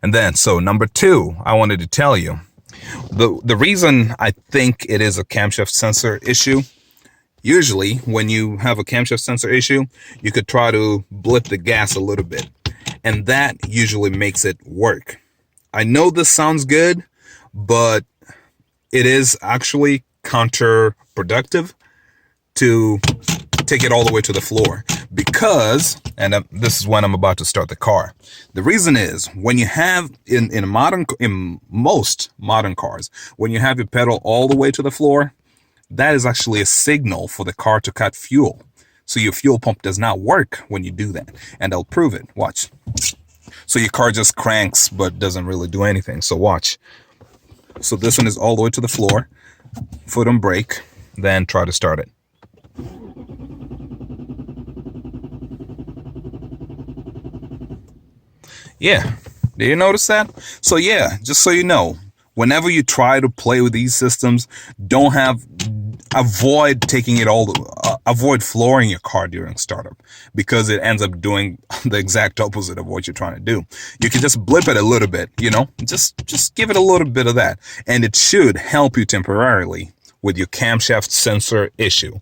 And then, so number two, I wanted to tell you, the reason I think it is a camshaft sensor issue, usually when you have a camshaft sensor issue, you could try to blip the gas a little bit, and that usually makes it work. I know this sounds good, but it is actually counterproductive to take it all the way to the floor, because, and this is when I'm about to start the car. The reason is, when you have in most modern cars, when you have your pedal all the way to the floor, that is actually a signal for the car to cut fuel. So your fuel pump does not work when you do that, and I'll prove it. Watch. So your car just cranks but doesn't really do anything. So watch. So this one is all the way to the floor, foot on brake, then try to start it. Yeah, did you notice that? So yeah, just so you know, whenever you try to play with these systems, avoid taking it avoid flooring your car during startup, because it ends up doing the exact opposite of what you're trying to do. You can just blip it a little bit, just give it a little bit of that, and it should help you temporarily with your camshaft sensor issue.